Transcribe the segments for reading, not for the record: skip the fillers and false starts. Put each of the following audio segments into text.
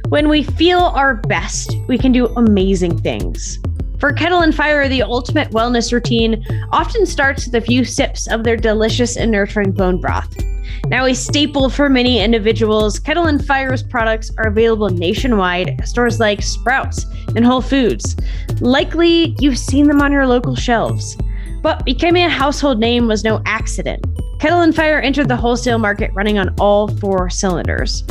When we feel our best, we can do amazing things. For Kettle Fire, the ultimate wellness routine often starts with a few sips of their delicious and nurturing bone broth. Now a staple for many individuals, Kettle Fire's products are available nationwide at stores like Sprouts and Whole Foods. Likely, you've seen them on your local shelves. But becoming a household name was no accident. Kettle Fire entered the wholesale market running on all four cylinders.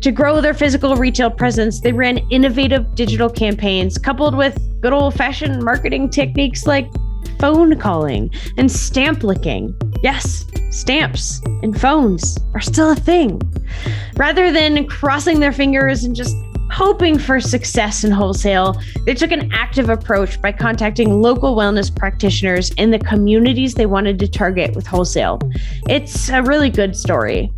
To grow their physical retail presence, they ran innovative digital campaigns coupled with good old-fashioned marketing techniques like phone calling and stamp licking. Yes, stamps and phones are still a thing. Rather than crossing their fingers and just hoping for success in wholesale, they took an active approach by contacting local wellness practitioners in the communities they wanted to target with wholesale. It's a really good story.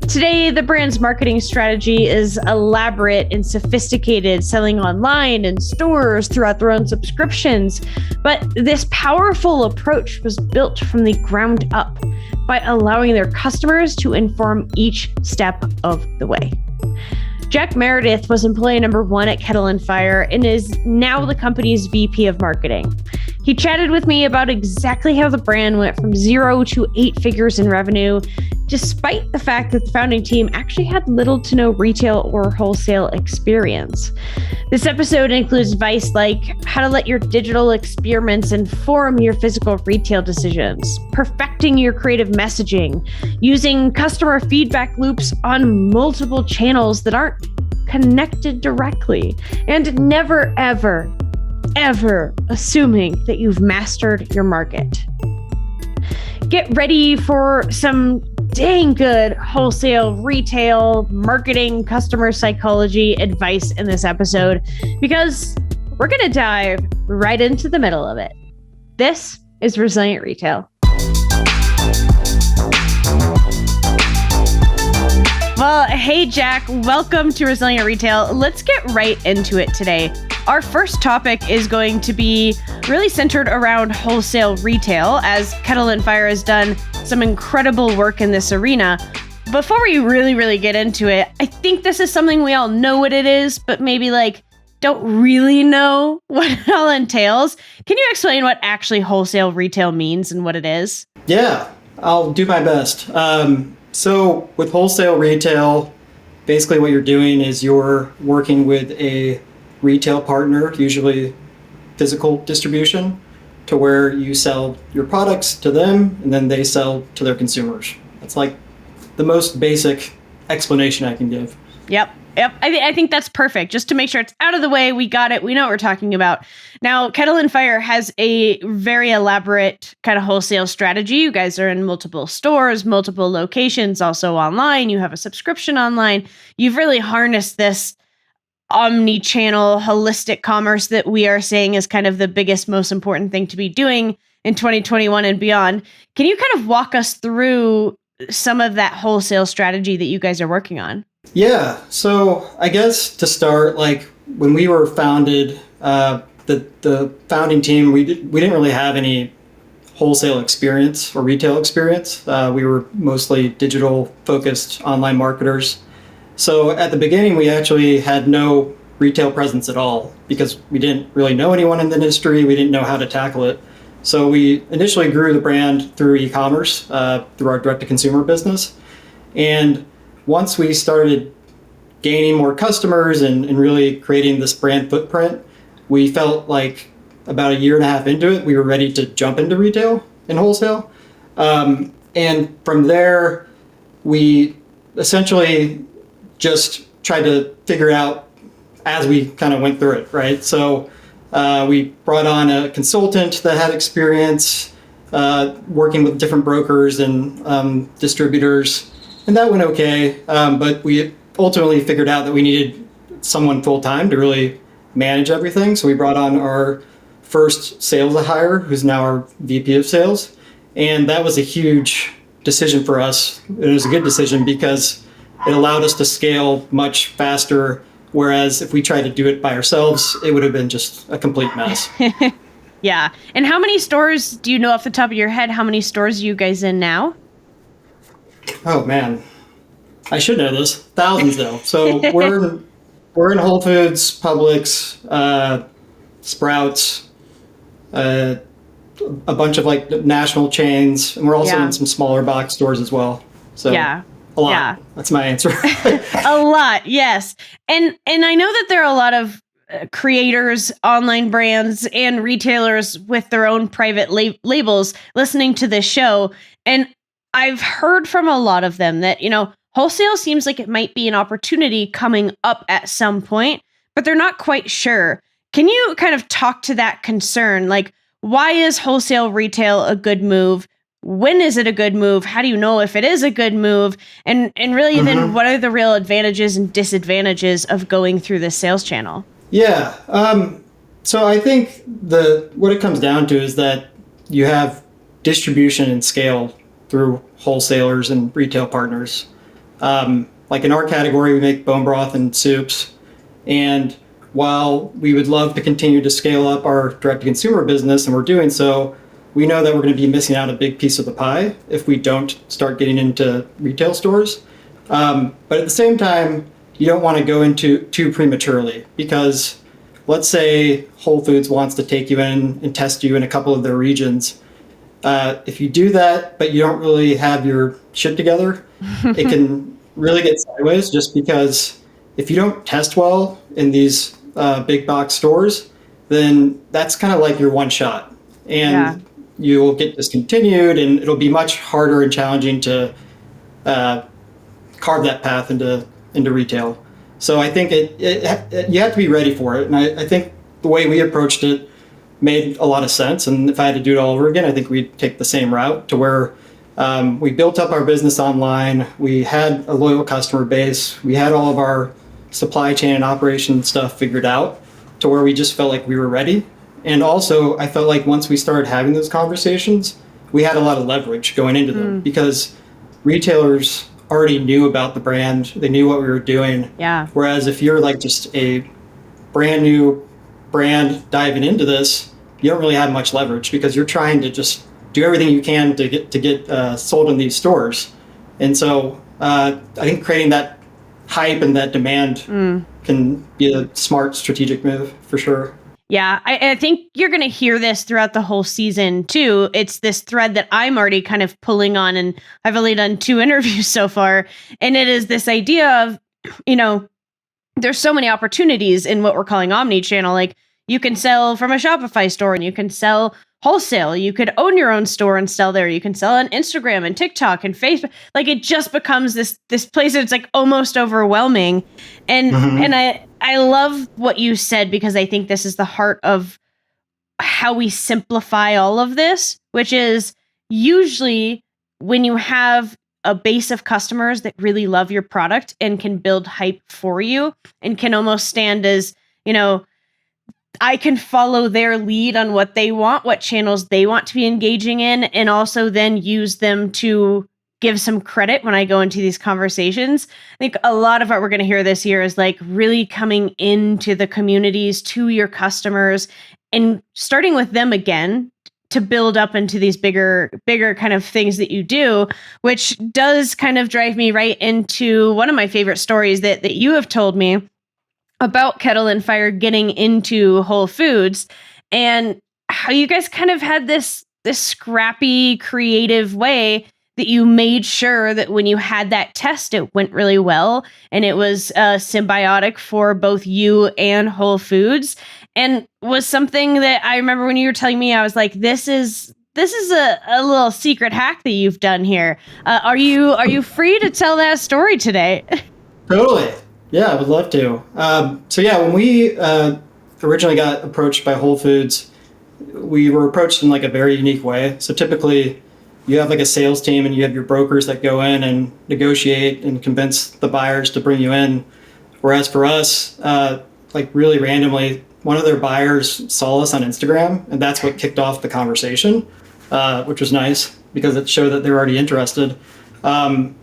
Today, the brand's marketing strategy is elaborate and sophisticated, selling online and stores throughout their own subscriptions. But this powerful approach was built from the ground up by allowing their customers to inform each step of the way. Jack Meredith was employee number 1 at Kettle Fire and is now the company's VP of marketing. He chatted with me about exactly how the brand went from 0 to 8 figures in revenue, despite the fact that the founding team actually had little to no retail or wholesale experience. This episode includes advice like how to let your digital experiments inform your physical retail decisions, perfecting your creative messaging, using customer feedback loops on multiple channels that aren't connected directly, and never, ever assuming that you've mastered your market. Get ready for some dang good wholesale, retail, marketing, customer psychology advice in this episode, because we're going to dive right into the middle of it. This is Resilient Retail. Well, hey, Jack, welcome to Resilient Retail. Let's get right into it today. Our first topic is going to be really centered around wholesale retail, as Kettle Fire has done some incredible work in this arena. Before we really get into it, I think this is something we all know what it is, but maybe don't really know what it all entails. Can you explain what actually wholesale retail means and what it is? Yeah, I'll do my best. So with wholesale retail, basically what you're doing is you're working with a retail partner, usually physical distribution, to where you sell your products to them and then they sell to their consumers. That's like the most basic explanation I can give. Yep. I think that's perfect. Just to make sure it's out of the way, we got it. We know what we're talking about. Now, Kettle Fire has a very elaborate kind of wholesale strategy. You guys are in multiple stores, multiple locations, also online. You have a subscription online. You've really harnessed this omni-channel holistic commerce that we are saying is kind of the biggest, most important thing to be doing in 2021 and beyond. Can you kind of walk us through some of that wholesale strategy that you guys are working on? Yeah. So I guess to start, when we were founded, the founding team, we didn't really have any wholesale experience or retail experience. We were mostly digital focused online marketers. So at the beginning, we actually had no retail presence at all because we didn't really know anyone in the industry. We didn't know how to tackle it. So we initially grew the brand through e-commerce, through our direct-to-consumer business. And once we started gaining more customers and really creating this brand footprint, we felt like about 1.5 years into it, we were ready to jump into retail and wholesale. And from there, we essentially just tried to figure out as we kind of went through it, right? So we brought on a consultant that had experience working with different brokers and distributors, and that went okay. But we ultimately figured out that we needed someone full-time to really manage everything. So we brought on our first sales hire, who's now our VP of sales. And that was a huge decision for us. It was a good decision because it allowed us to scale much faster. Whereas if we tried to do it by ourselves, it would have been just a complete mess. Yeah. And how many stores, do you know off the top of your head, how many stores are you guys in now? Oh, man. I should know this. Thousands, though. So we're we're in Whole Foods, Publix, Sprouts, a bunch of like national chains, and we're also in some smaller box stores as well. So a lot. Yeah. That's my answer. A lot, yes. And I know that there are a lot of creators, online brands, and retailers with their own private labels listening to this show. And I've heard from a lot of them that, wholesale seems like it might be an opportunity coming up at some point, but they're not quite sure. Can you kind of talk to that concern? Like, why is wholesale retail a good move? When is it a good move? How do you know if it is a good move? And really then what are the real advantages and disadvantages of going through this sales channel? Yeah. So I think what it comes down to is that you have distribution and scale through wholesalers and retail partners. Like in our category, we make bone broth and soups. And while we would love to continue to scale up our direct-to-consumer business, and we're doing so, we know that we're going to be missing out a big piece of the pie if we don't start getting into retail stores. But at the same time, you don't want to go into too prematurely, because let's say Whole Foods wants to take you in and test you in a couple of their regions. If you do that, but you don't really have your shit together, it can really get sideways, just because if you don't test well in these big box stores, then that's kind of like your one shot. And you'll get discontinued, and it'll be much harder and challenging to carve that path into retail. So I think you have to be ready for it. And I think the way we approached it made a lot of sense. And if I had to do it all over again, I think we'd take the same route, to where we built up our business online. We had a loyal customer base. We had all of our supply chain and operation stuff figured out, to where we just felt like we were ready. And also, I felt like once we started having those conversations, we had a lot of leverage going into them, because retailers already knew about the brand. They knew what we were doing. Yeah. Whereas if you're like just a brand new brand diving into this, you don't really have much leverage, because you're trying to just do everything you can to get sold in these stores. And so I think creating that hype and that demand can be a smart strategic move for sure. Yeah, I think you're going to hear this throughout the whole season, too. It's this thread that I'm already kind of pulling on, and I've only done 2 interviews so far. And it is this idea of, there's so many opportunities in what we're calling omni-channel. Like, you can sell from a Shopify store, and you can sell wholesale. You could own your own store and sell there. You can sell on Instagram and TikTok and Facebook. Like, it just becomes this place that's like almost overwhelming. And I love what you said, because I think this is the heart of how we simplify all of this, which is usually when you have a base of customers that really love your product and can build hype for you and can almost stand as, I can follow their lead on what they want, what channels they want to be engaging in, and also then use them to give some credit when I go into these conversations. I think a lot of what we're going to hear this year is like really coming into the communities, to your customers, and starting with them again to build up into these bigger kind of things that you do, which does kind of drive me right into one of my favorite stories that you have told me about Kettle Fire getting into Whole Foods, and how you guys kind of had this scrappy, creative way that you made sure that when you had that test, it went really well, and it was symbiotic for both you and Whole Foods, and was something that I remember when you were telling me, I was like, this is a little secret hack that you've done here. Are you free to tell that story today? Totally. Yeah, I would love to. So yeah, when we originally got approached by Whole Foods, we were approached in like a very unique way. So typically you have like a sales team, and you have your brokers that go in and negotiate and convince the buyers to bring you in. Whereas for us, like really randomly, one of their buyers saw us on Instagram, and that's what kicked off the conversation, which was nice, because it showed that they were already interested. And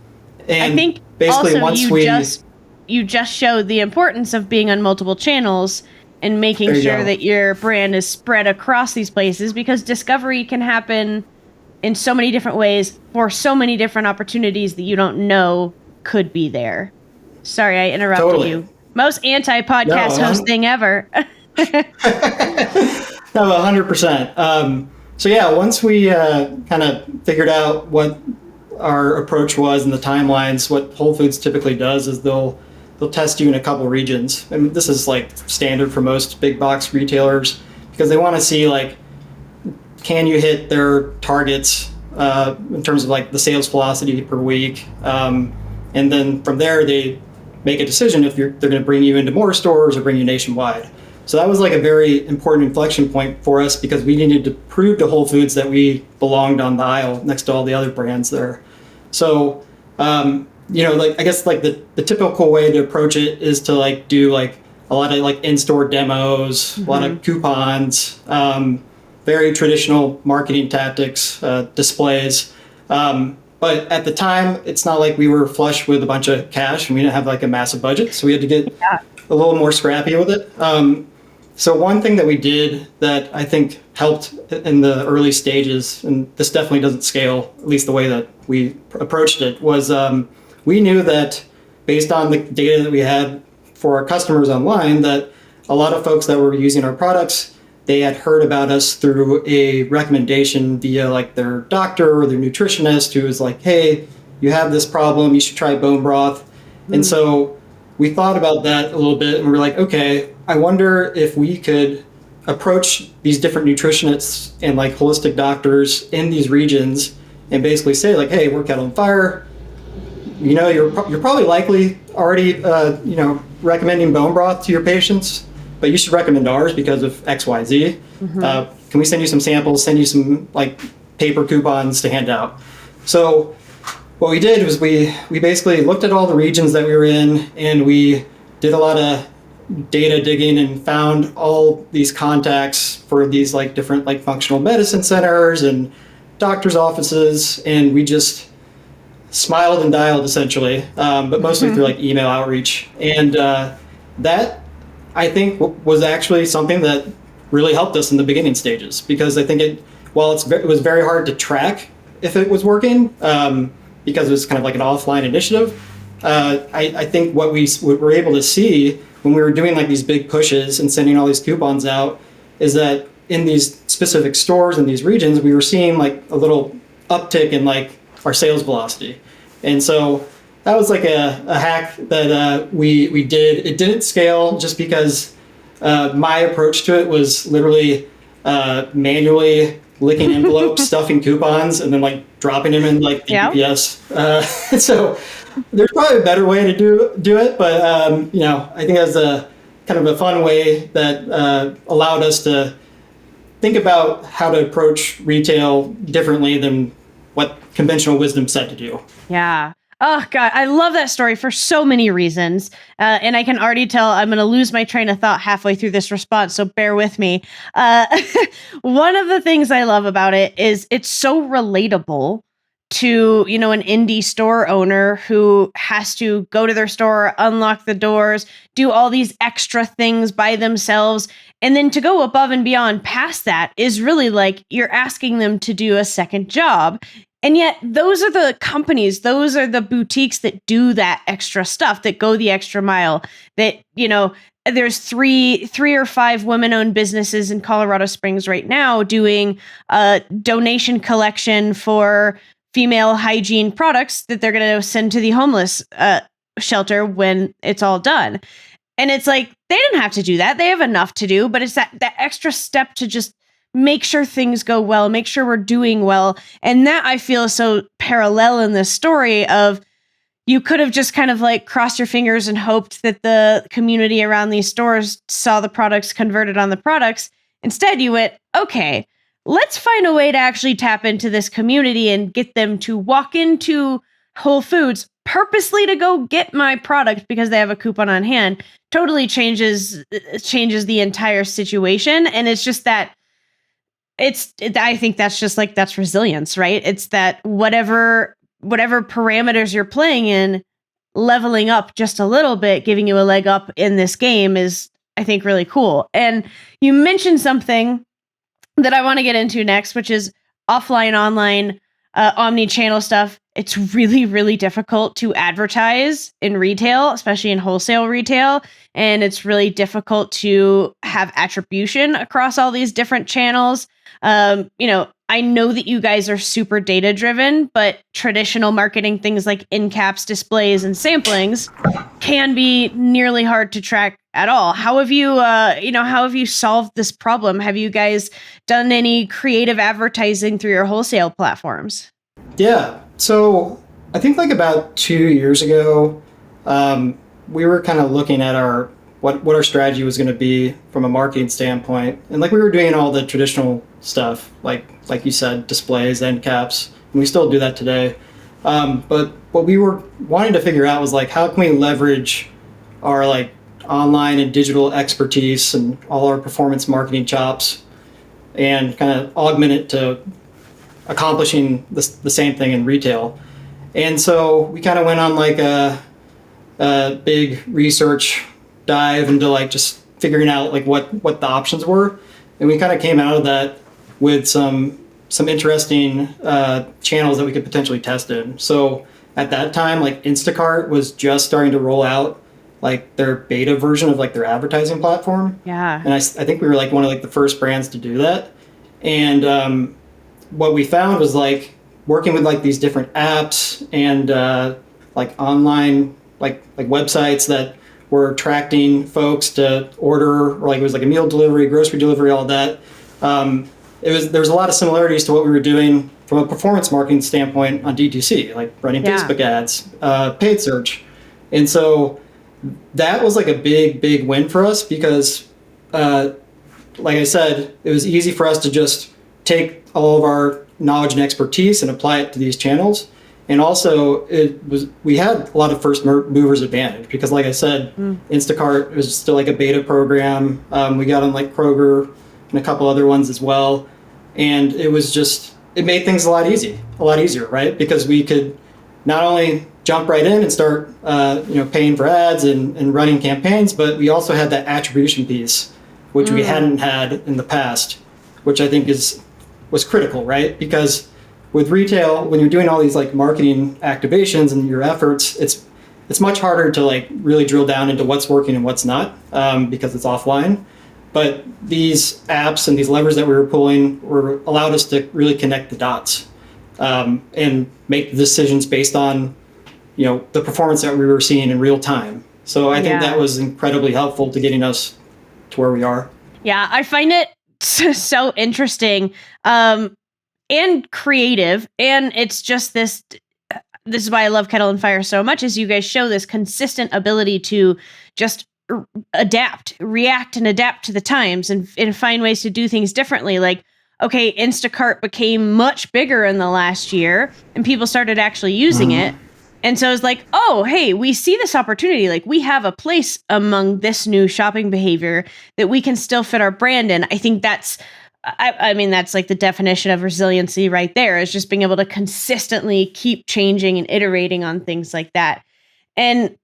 I think basically also you just showed the importance of being on multiple channels and making sure that your brand is spread across these places, because discovery can happen in so many different ways for so many different opportunities that you don't know could be there. Sorry, I interrupted you. Most anti-podcast No, host thing ever. no, 100%. So yeah, once we kind of figured out what our approach was and the timelines, what Whole Foods typically does is they'll test you in a couple regions, and this is like standard for most big box retailers because they want to see like, can you hit their targets in terms of like the sales velocity per week, and then from there they make a decision if they're going to bring you into more stores or bring you nationwide. So that was like a very important inflection point for us because we needed to prove to Whole Foods that we belonged on the aisle next to all the other brands there. So, like I guess like the typical way to approach it is to like do like a lot of like in-store demos, a lot of coupons, very traditional marketing tactics, displays. But at the time, it's not like we were flush with a bunch of cash and we didn't have like a massive budget. So we had to get a little more scrappy with it. So one thing that we did that I think helped in the early stages, and this definitely doesn't scale, at least the way that we approached it, was we knew that based on the data that we had for our customers online, that a lot of folks that were using our products, they had heard about us through a recommendation via like their doctor or their nutritionist who was like, hey, you have this problem, you should try bone broth. And so we thought about that a little bit and we're like, okay, I wonder if we could approach these different nutritionists and like holistic doctors in these regions and basically say like, hey, we're Kettle Fire. You know, you're probably likely already, recommending bone broth to your patients, but you should recommend ours because of X, Y, Z. Can we send you some samples, send you some like paper coupons to hand out? So what we did was we basically looked at all the regions that we were in and we did a lot of data digging and found all these contacts for these like different like functional medicine centers and doctors' offices, and we just smiled and dialed essentially, but mostly through like email outreach. And that I think was actually something that really helped us in the beginning stages because I think it was very hard to track if it was working because it was kind of like an offline initiative. I think what we were able to see when we were doing like these big pushes and sending all these coupons out is that in these specific stores in these regions, we were seeing like a little uptick in like our sales velocity. And so that was like a hack that we did. It didn't scale just because my approach to it was literally manually licking envelopes, stuffing coupons, and then like dropping them in like the UPS. So there's probably a better way to do it, but I think that's a kind of a fun way that allowed us to think about how to approach retail differently than what conventional wisdom said to do. Yeah. Oh, God, I love that story for so many reasons. And I can already tell I'm going to lose my train of thought halfway through this response, so bear with me. One of the things I love about it is it's so relatable to, an indie store owner who has to go to their store, unlock the doors, do all these extra things by themselves. And then to go above and beyond past that is really like you're asking them to do a second job. And yet those are the companies, those are the boutiques that do that extra stuff, that go the extra mile, that, there's three or five women-owned businesses in Colorado Springs right now doing a donation collection for female hygiene products that they're going to send to the homeless shelter when it's all done. And it's like, they didn't have to do that. They have enough to do, but it's that extra step to just make sure things go well, make sure we're doing well. And that I feel is so parallel in this story of you could have just kind of like crossed your fingers and hoped that the community around these stores saw the products, converted on the products. Instead, you went, okay, let's find a way to actually tap into this community and get them to walk into Whole Foods purposely to go get my product because they have a coupon on hand. Totally changes the entire situation. And it's just that I think that's just like, that's resilience, right? It's that whatever parameters you're playing in, leveling up just a little bit, giving you a leg up in this game is, I think, really cool. And you mentioned something that I want to get into next, which is offline, online omni-channel stuff, it's really, really difficult to advertise in retail, especially in wholesale retail. And it's really difficult to have attribution across all these different channels. I know that you guys are super data driven, but traditional marketing things like InCaps, displays, and samplings can be nearly hard to track at all. How have you solved this problem? Have you guys done any creative advertising through your wholesale platforms? Yeah. So I think like about 2 years ago, we were kind of looking at what our strategy was going to be from a marketing standpoint, and like we were doing all the traditional stuff, like you said, displays, end caps, and we still do that today. But what we were wanting to figure out was like, how can we leverage our like online and digital expertise and all our performance marketing chops, and kind of augment it to accomplishing the same thing in retail. And so we kind of went on like a big research dive into like just figuring out like what the options were, and we kind of came out of that with some interesting channels that we could potentially test in. So at that time, like Instacart was just starting to roll out like their beta version of like their advertising platform. Yeah. And I think we were like one of like the first brands to do that. And what we found was like working with like these different apps and like online like websites that were attracting folks to order, or like it was like a meal delivery, grocery delivery, all that. There was a lot of similarities to what we were doing from a performance marketing standpoint on DTC, like running Facebook ads, paid search. And so that was like a big win for us because, like I said, it was easy for us to just take all of our knowledge and expertise and apply it to these channels. And also we had a lot of first movers advantage because, like I said, Instacart was still like a beta program. We got on like Kroger and a couple other ones as well. And it made things a lot easier, right? Because we could not only jump right in and start, paying for ads and running campaigns, but we also had that attribution piece, which we hadn't had in the past, which I think was critical, right? Because with retail, when you're doing all these like marketing activations and your efforts, it's much harder to like really drill down into what's working and what's not, because it's offline. But these apps and these levers that we were pulling allowed us to really connect the dots, and make the decisions based on, the performance that we were seeing in real time. So I think that was incredibly helpful to getting us to where we are. Yeah, I find it so interesting. And creative, and it's just this is why I love Kettle and Fire so much, is you guys show this consistent ability to just react and adapt to the times and find ways to do things differently. Like, okay, Instacart became much bigger in the last year and people started actually using it. And so it's like, oh, hey, we see this opportunity. Like, we have a place among this new shopping behavior that we can still fit our brand in. I think that's like the definition of resiliency right there, is just being able to consistently keep changing and iterating on things like that. And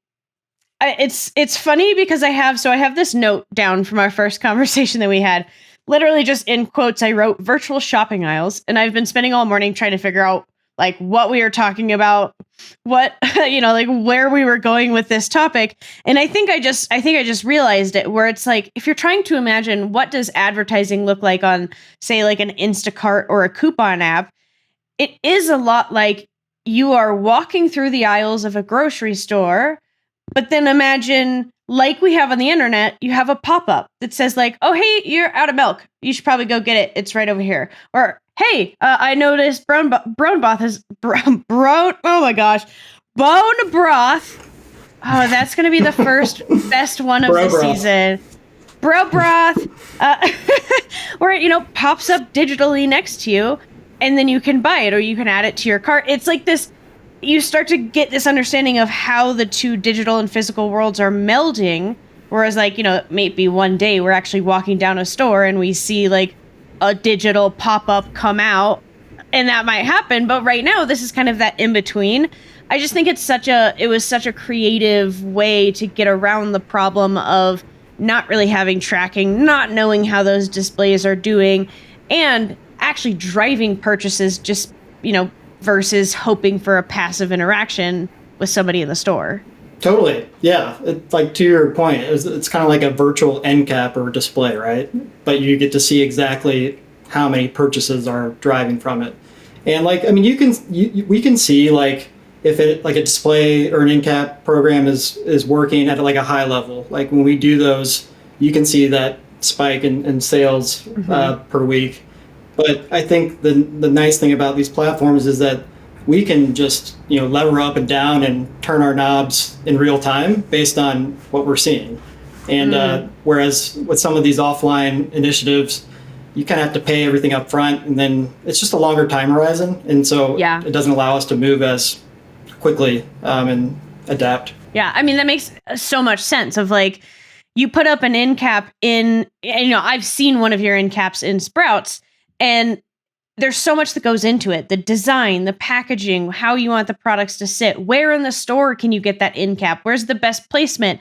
it's funny because I have this note down from our first conversation that we had. Literally just in quotes, I wrote virtual shopping aisles, and I've been spending all morning trying to figure out like what we were talking about, what, like where we were going with this topic. And I think I just realized it, where it's like, if you're trying to imagine what does advertising look like on, say, like an Instacart or a coupon app, it is a lot like you are walking through the aisles of a grocery store, but then imagine, like we have on the internet, you have a pop-up that says like, oh, hey, you're out of milk. You should probably go get it. It's right over here. Or, hey, I noticed bone broth is bone. Oh my gosh, bone broth. Oh, that's gonna be the first best one of the season. Bro broth, where it pops up digitally next to you, and then you can buy it or you can add it to your cart. It's like this. You start to get this understanding of how the two digital and physical worlds are melding. Whereas, like, maybe one day we're actually walking down a store and we see like a digital pop-up come out, and that might happen. But right now, this is kind of that in between. I just think it was such a creative way to get around the problem of not really having tracking, not knowing how those displays are doing, and actually driving purchases just, versus hoping for a passive interaction with somebody in the store. Totally. Yeah. It's like, to your point, it's kind of like a virtual end cap or display, right? But you get to see exactly how many purchases are driving from it. And like, I mean, we can see like if it like a display or an end cap program is working at like a high level. Like when we do those, you can see that spike in sales per week. But I think the nice thing about these platforms is that we can just, lever up and down and turn our knobs in real time based on what we're seeing. And whereas with some of these offline initiatives, you kind of have to pay everything up front, and then it's just a longer time horizon. And so it doesn't allow us to move as quickly and adapt. Yeah, I mean, that makes so much sense of like, you put up an end cap in, I've seen one of your end caps in Sprouts, and there's so much that goes into it. The design, the packaging, how you want the products to sit, where in the store can you get that end cap? Where's the best placement?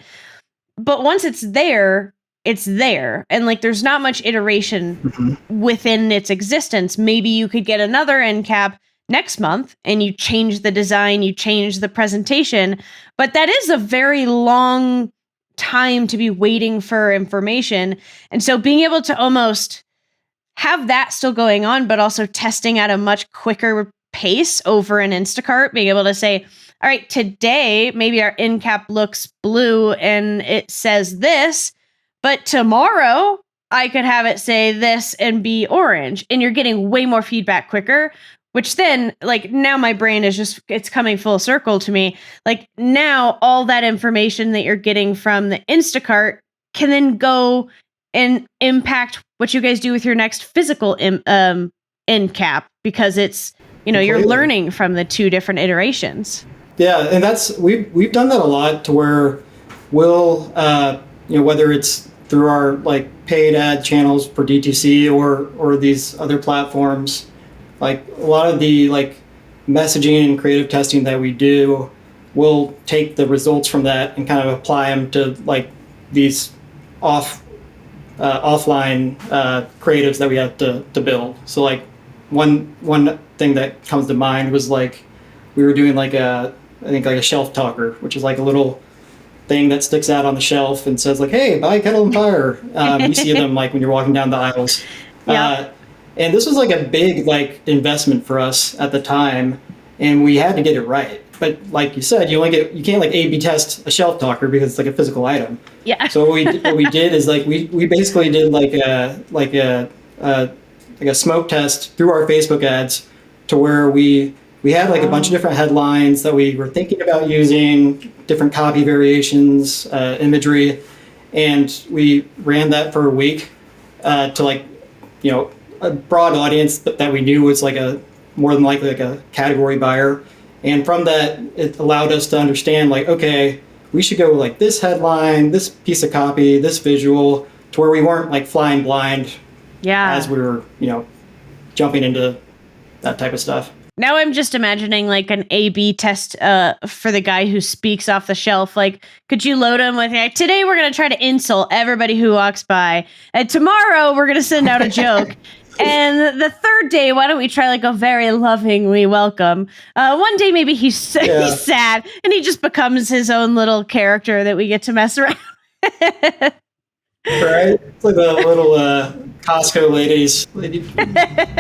But once it's there. And like, there's not much iteration within its existence. Maybe you could get another end cap next month and you change the design, you change the presentation, but that is a very long time to be waiting for information. And so being able to almost have that still going on, but also testing at a much quicker pace over an Instacart, being able to say, all right, today, maybe our end cap looks blue and it says this, but tomorrow I could have it say this and be orange. And you're getting way more feedback quicker, which then, like, now my brain is just, it's coming full circle to me. Like, now all that information that you're getting from the Instacart can then go and impact what you guys do with your next physical end cap, because it's, you're learning from the two different iterations. Yeah, and we've done that a lot, to where we'll whether it's through our like paid ad channels for DTC or these other platforms, like a lot of the like messaging and creative testing that we do, we'll take the results from that and kind of apply them to like these offline creatives that we have to build. So like one thing that comes to mind was like we were doing like I think a shelf talker, which is like a little thing that sticks out on the shelf and says like, "Hey, buy Kettle Fire." You see them like when you're walking down the aisles. Yeah. And this was like a big like investment for us at the time, and we had to get it right. But like you said, you can't like A/B test a shelf talker because it's like a physical item. Yeah. So what we did is like we basically did like a smoke test through our Facebook ads, to where we had like a bunch of different headlines that we were thinking about using, different copy variations, imagery, and we ran that for a week to like a broad audience that we knew was like a more than likely like a category buyer. And from that, it allowed us to understand like, okay, we should go with like this headline, this piece of copy, this visual, to where we weren't like flying blind as we were, jumping into that type of stuff. Now I'm just imagining like an A/B test for the guy who speaks off the shelf. Like, could you load him with, today we're going to try to insult everybody who walks by, and tomorrow we're going to send out a joke. And the third day, why don't we try like a very lovingly welcome? One day, maybe he's sad and he just becomes his own little character that we get to mess around. Right? It's like the little Costco ladies. They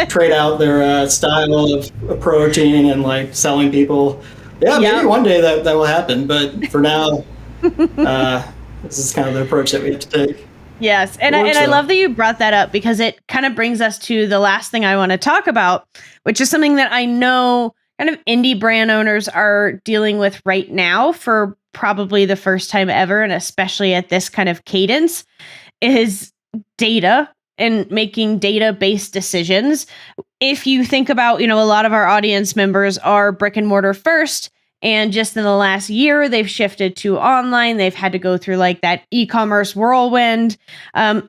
trade out their style of approaching and like selling people. Yeah, maybe one day that will happen. But for now, this is kind of the approach that we have to take. Yes. And I love that you brought that up, because it kind of brings us to the last thing I want to talk about, which is something that I know kind of indie brand owners are dealing with right now for probably the first time ever, and especially at this kind of cadence, is data and making data-based decisions. If you think about, a lot of our audience members are brick and mortar first, and just in the last year, they've shifted to online. They've had to go through like that e-commerce whirlwind. And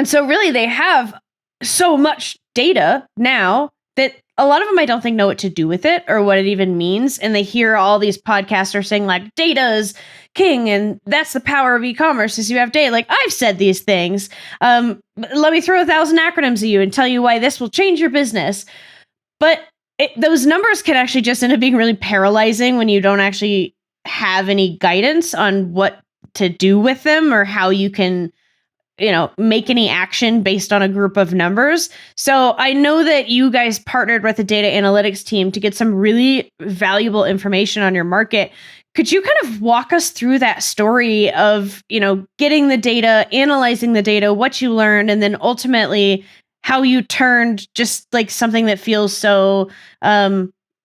so really they have so much data now that a lot of them, I don't think, know what to do with it or what it even means. And they hear all these podcasters saying like data is king, and that's the power of e-commerce is you have data. Like, I've said these things. Let me throw 1,000 acronyms at you and tell you why this will change your business. But those numbers can actually just end up being really paralyzing when you don't actually have any guidance on what to do with them or how you can, make any action based on a group of numbers. So I know that you guys partnered with the data analytics team to get some really valuable information on your market. Could you kind of walk us through that story of, getting the data, analyzing the data, what you learned, and then ultimately how you turned just like something that feels so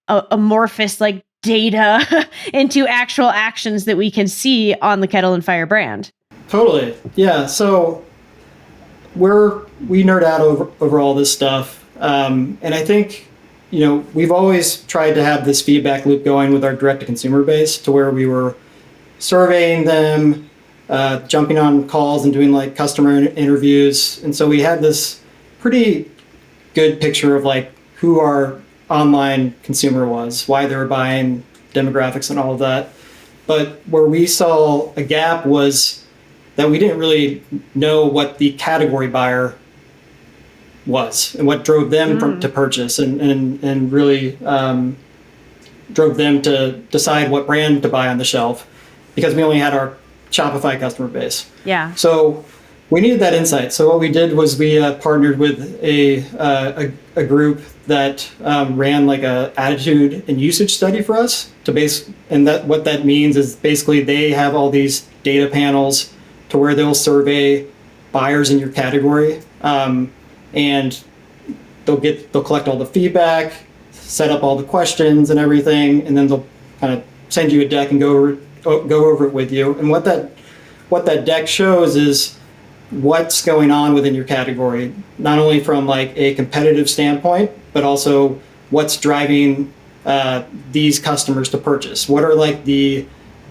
amorphous, like data, into actual actions that we can see on the Kettle and Fire brand? Totally. Yeah. So we nerd out over all this stuff. And I think, we've always tried to have this feedback loop going with our direct to consumer base to where we were surveying them, jumping on calls and doing like customer interviews. And so we had this pretty good picture of like who our online consumer was, why they were buying, demographics and all of that. But where we saw a gap was that we didn't really know what the category buyer was and what drove them to purchase and really drove them to decide what brand to buy on the shelf, because we only had our Shopify customer base. Yeah. So we needed that insight. So what we did was we partnered with a group that ran like a attitude and usage study for us what that means is basically they have all these data panels to where they'll survey buyers in your category, and they'll collect all the feedback, set up all the questions and everything, and then they'll kind of send you a deck and go over it with you. And what that deck shows is what's going on within your category, not only from like a competitive standpoint, but also what's driving these customers to purchase. What are like the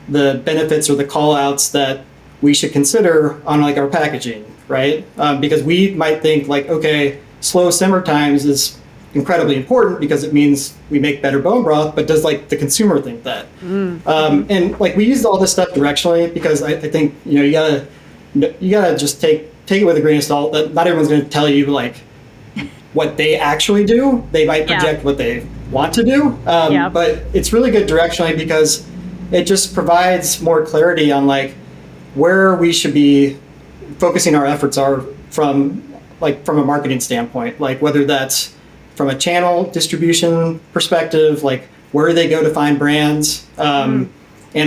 benefits or the call outs that we should consider on like our packaging, right? Because we might think like, okay, slow simmer times is incredibly important because it means we make better bone broth, but does like the consumer think that? And like we used all this stuff directionally because I think, you gotta just take it with a grain of salt. That not everyone's going to tell you like what they actually do. They might project what they want to do, but it's really good directionally because it just provides more clarity on like where we should be focusing our efforts are from a marketing standpoint, like whether that's from a channel distribution perspective, like where do they go to find brands, and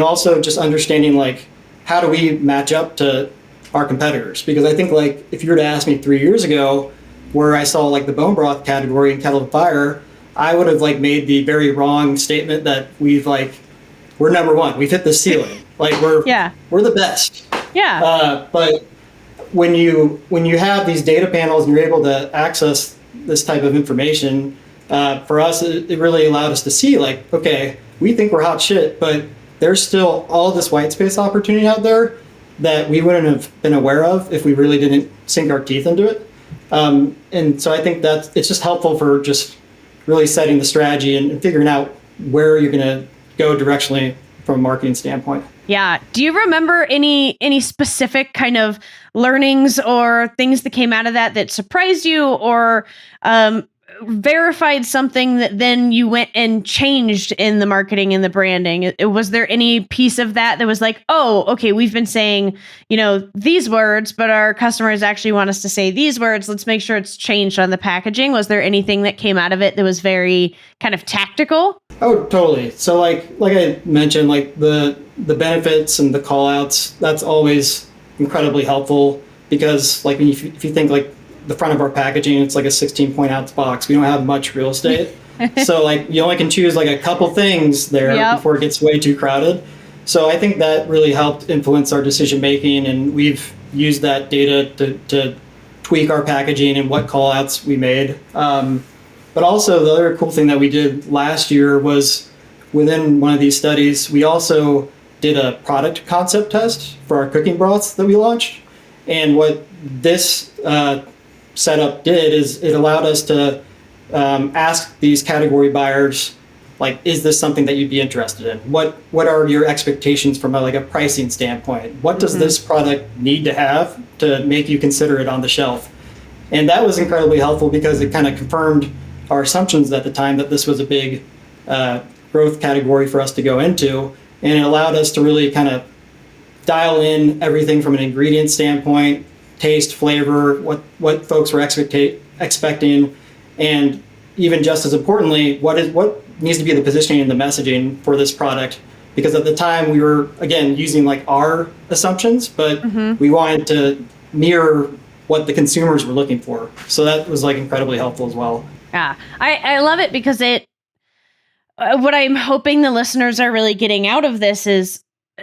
also just understanding like how do we match up to our competitors? Because I think like if you were to ask me 3 years ago where I saw like the bone broth category in Kettle Fire, I would have like made the very wrong statement that we're number one. We've hit the ceiling. Like we're the best. Yeah. But when you have these data panels and you're able to access this type of information, for us, it really allowed us to see like, okay, we think we're hot shit, but there's still all this white space opportunity out there that we wouldn't have been aware of if we really didn't sink our teeth into it. And so I think that it's just helpful for just really setting the strategy and figuring out where you're going to go directionally from a marketing standpoint. Yeah. Do you remember any specific kind of learnings or things that came out of that surprised you or verified something that then you went and changed in the marketing and the branding? Was there any piece of that was like, oh, okay, we've been saying, these words, but our customers actually want us to say these words. Let's make sure it's changed on the packaging. Was there anything that came out of it that was very kind of tactical? Oh, totally. So like I mentioned, like the benefits and the call outs, that's always incredibly helpful because like if you think like the front of our packaging, it's like a 16 ounce box. We don't have much real estate. So like you only can choose like a couple things there before it gets way too crowded. So I think that really helped influence our decision making, and we've used that data to tweak our packaging and what call outs we made. But also the other cool thing that we did last year was within one of these studies, we also did a product concept test for our cooking broths that we launched. And what this setup did is it allowed us to ask these category buyers, like, is this something that you'd be interested in? What are your expectations from a pricing standpoint? What does this product need to have to make you consider it on the shelf? And that was incredibly helpful because it kind of confirmed our assumptions at the time that this was a big growth category for us to go into. And it allowed us to really kind of dial in everything from an ingredient standpoint, taste, flavor, what folks were expecting, and even just as importantly, what needs to be the positioning and the messaging for this product. Because at the time we were, again, using like our assumptions, but we wanted to mirror what the consumers were looking for. So that was like incredibly helpful as well. Yeah, I love it because what I'm hoping the listeners are really getting out of this is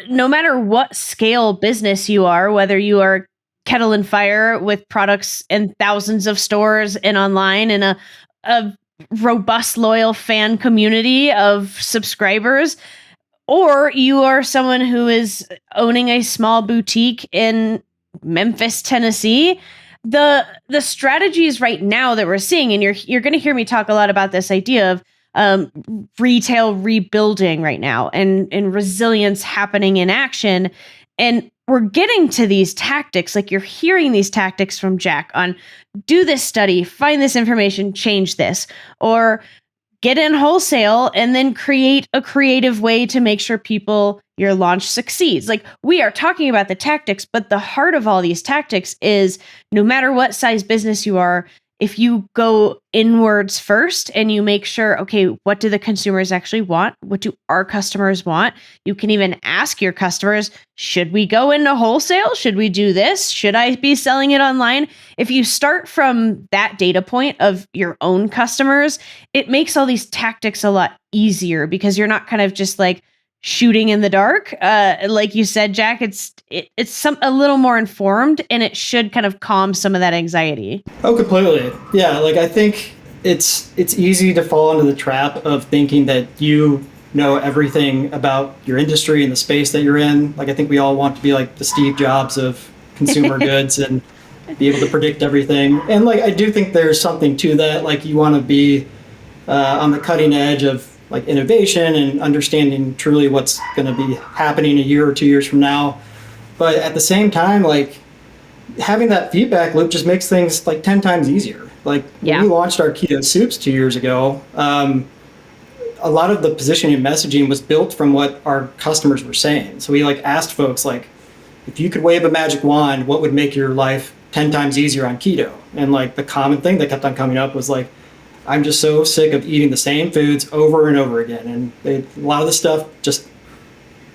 no matter what scale business you are, whether you are Kettle and Fire with products in thousands of stores and online and a robust, loyal fan community of subscribers, or you are someone who is owning a small boutique in Memphis, Tennessee, the strategies right now that we're seeing, and you're going to hear me talk a lot about this idea of retail rebuilding right now and resilience happening in action. And we're getting to these tactics, like you're hearing these tactics from Jack on do this study, find this information, change this, or get in wholesale and then create a creative way to make sure your launch succeeds. Like we are talking about the tactics, but the heart of all these tactics is no matter what size business you are, if you go inwards first and you make sure, okay, what do the consumers actually want? What do our customers want? You can even ask your customers, should we go into wholesale? Should we do this? Should I be selling it online? If you start from that data point of your own customers, it makes all these tactics a lot easier because you're not kind of just like shooting in the dark. Like you said, Jack, it's a little more informed, and it should kind of calm some of that anxiety. Oh, completely. Yeah, like I think it's easy to fall into the trap of thinking that you know everything about your industry and the space that you're in. Like I think we all want to be like the Steve Jobs of consumer goods and be able to predict everything. And like I do think there's something to that. Like you want to be on the cutting edge of like innovation and understanding truly what's going to be happening a year or 2 years from now. But at the same time, like having that feedback loop just makes things like 10 times easier. Like when we launched our keto soups 2 years ago, a lot of the positioning and messaging was built from what our customers were saying. So we like asked folks like, if you could wave a magic wand, what would make your life 10 times easier on keto? And like the common thing that kept on coming up was like, I'm just so sick of eating the same foods over and over again. And a lot of the stuff just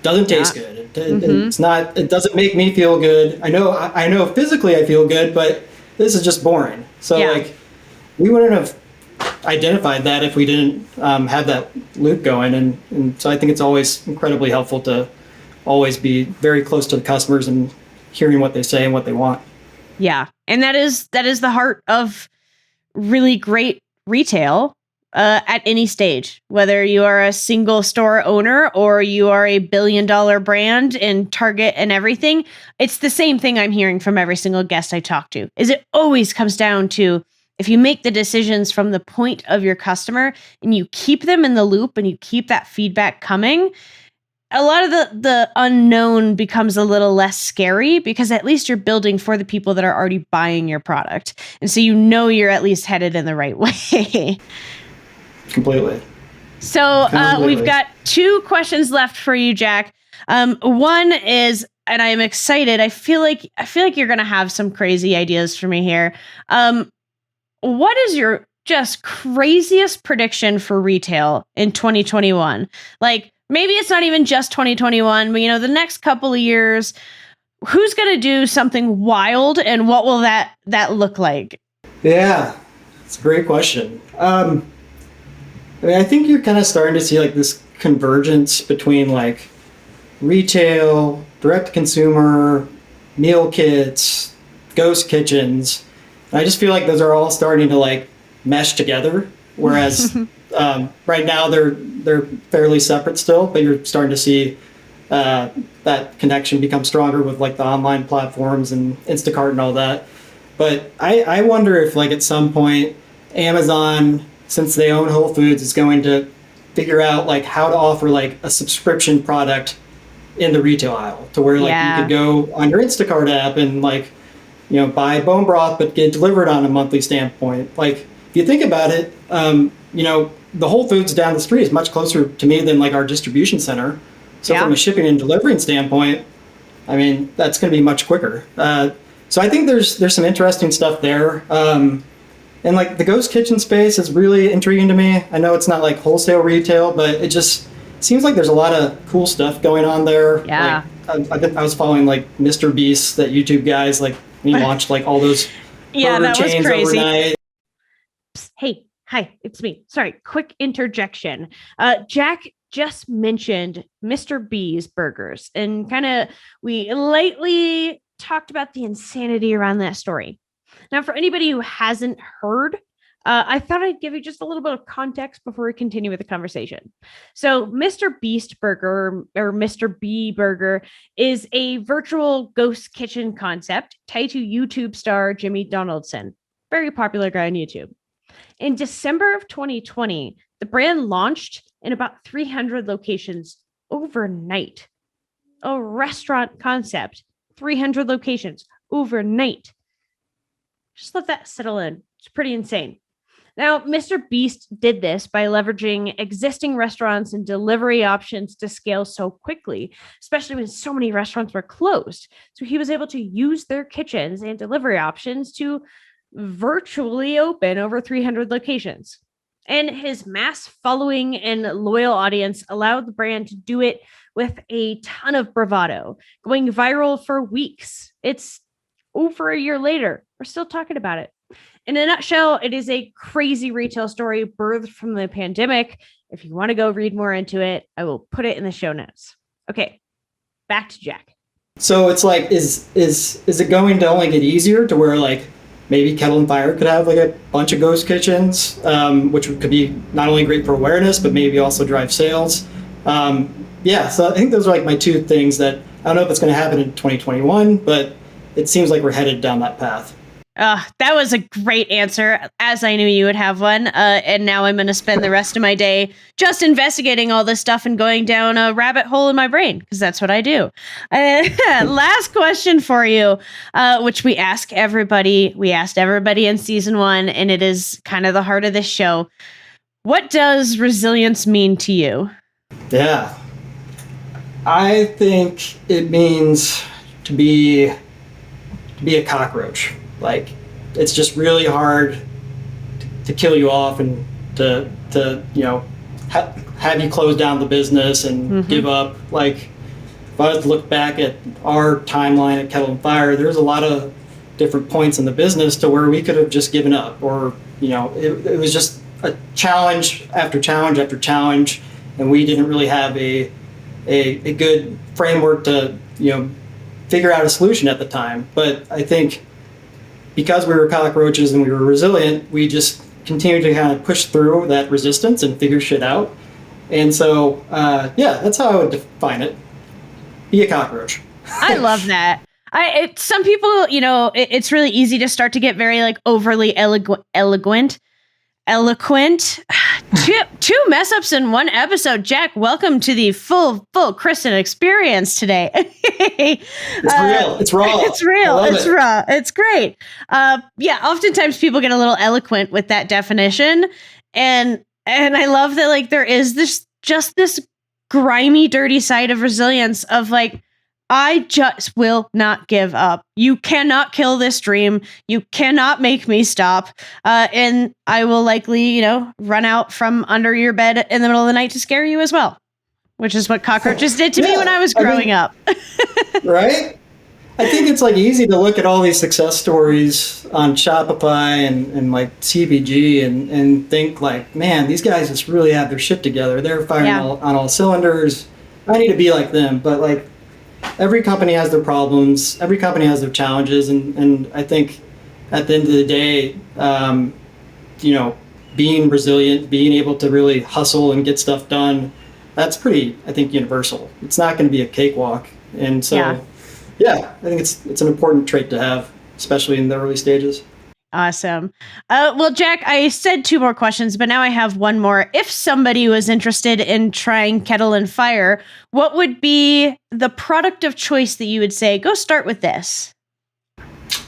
doesn't taste good. It's not, it doesn't make me feel good. I know physically I feel good, but this is just boring. So like we wouldn't have identified that if we didn't have that loop going. And so I think it's always incredibly helpful to always be very close to the customers and hearing what they say and what they want. Yeah. And that is the heart of really great retail at any stage, whether you are a single store owner or you are a $1 billion brand in Target and everything. It's the same thing I'm hearing from every single guest I talk to, is it always comes down to if you make the decisions from the point of your customer and you keep them in the loop and you keep that feedback coming, a lot of the unknown becomes a little less scary because at least you're building for the people that are already buying your product. And so you're at least headed in the right way. Completely. So we've got 2 questions left for you, Jack. One is, and I am excited, I feel like you're going to have some crazy ideas for me here. What is your just craziest prediction for retail in 2021? Like, maybe it's not even just 2021, but the next couple of years, who's going to do something wild and what will that look like? Yeah, it's a great question. I think you're kind of starting to see like this convergence between like retail, direct to consumer, meal kits, ghost kitchens. And I just feel like those are all starting to like mesh together. Whereas right now they're fairly separate still, but you're starting to see that connection become stronger with like the online platforms and Instacart and all that. But I wonder if like at some point Amazon, since they own Whole Foods, is going to figure out like how to offer like a subscription product in the retail aisle to where like you could go on your Instacart app and like buy bone broth but get delivered on a monthly standpoint. Like if you think about it, the Whole Foods down the street is much closer to me than like our distribution center. So from a shipping and delivering standpoint, I mean, that's going to be much quicker. So I think there's some interesting stuff there. And like the ghost kitchen space is really intriguing to me. I know it's not like wholesale retail, but it just seems like there's a lot of cool stuff going on there. Yeah. Like, I was following like Mr. Beast, that YouTube guys, like he launched like all those burger chains overnight. Hey, hi, it's me. Sorry, quick interjection. Jack just mentioned Mr. B's burgers, and kind of we lightly talked about the insanity around that story. Now, for anybody who hasn't heard, I thought I'd give you just a little bit of context before we continue with the conversation. So Mr. Beast Burger or Mr. B Burger is a virtual ghost kitchen concept tied to YouTube star Jimmy Donaldson, very popular guy on YouTube. In December of 2020, the brand launched in about 300 locations overnight. A restaurant concept, 300 locations overnight. Just let that settle in. It's pretty insane. Now, Mr. Beast did this by leveraging existing restaurants and delivery options to scale so quickly, especially when so many restaurants were closed. So he was able to use their kitchens and delivery options to virtually open over 300 locations. And his mass following and loyal audience allowed the brand to do it with a ton of bravado, going viral for weeks. It's over a year later. We're still talking about it. In a nutshell, it is a crazy retail story birthed from the pandemic. If you want to go read more into it, I will put it in the show notes. Okay, back to Jack. So it's like, is it going to only get easier to where like maybe Kettle Fire could have like a bunch of ghost kitchens, which could be not only great for awareness, but maybe also drive sales. So I think those are like my two things that I don't know if it's going to happen in 2021, but it seems like we're headed down that path. That was a great answer, as I knew you would have one. And now I'm going to spend the rest of my day just investigating all this stuff and going down a rabbit hole in my brain, because that's what I do. Last question for you, which we asked everybody in season 1, and it is kind of the heart of this show. What does resilience mean to you? Yeah, I think it means to be a cockroach. Like, it's just really hard to kill you off and to have you close down the business and give up. Like, if I was to look back at our timeline at Kettle Fire, there's a lot of different points in the business to where we could have just given up, or it was just a challenge after challenge after challenge, and we didn't really have a good framework to figure out a solution at the time. But I think because we were cockroaches and we were resilient, we just continued to kind of push through that resistance and figure shit out. And so, that's how I would define it. Be a cockroach. I love that. Some people, it's really easy to start to get very like overly eloquent. Two mess ups in one episode. Jack, welcome to the full Kristen experience today. It's real. It's raw. It's real. It's raw. It's great. Oftentimes people get a little eloquent with that definition. And I love that, like, there is this grimy, dirty side of resilience of like, I just will not give up. You cannot kill this dream. You cannot make me stop. And I will likely, run out from under your bed in the middle of the night to scare you as well, which is what cockroaches did to me when I was growing up. Right? I think it's like easy to look at all these success stories on Shopify and like CPG and think like, man, these guys just really have their shit together. They're firing on all cylinders. I need to be like them. But like, every company has their problems. Every company has their challenges. And I think at the end of the day, being resilient, being able to really hustle and get stuff done, that's pretty, I think, universal. It's not going to be a cakewalk. And so, I think it's an important trait to have, especially in the early stages. Awesome. Well, Jack, I said 2 more questions, but now I have one more. If somebody was interested in trying Kettle Fire, what would be the product of choice that you would say, go start with this?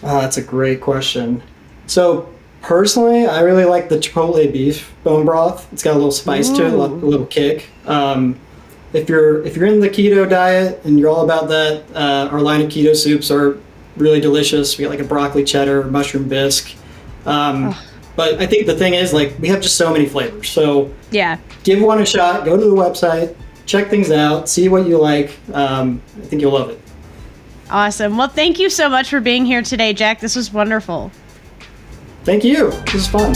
That's a great question. So Personally, I really like the Chipotle beef bone broth. It's got a little spice to it, a little kick. If you're in the keto diet and you're all about that, our line of keto soups are really delicious. We got like a broccoli cheddar, mushroom bisque. But I think the thing is, like, we have just so many flavors. So Yeah. give one a shot. Go to the website, check things out, see what you like. I think you'll love it. Awesome. Well, thank you so much for being here today, Jack. This was wonderful. Thank you. This is fun.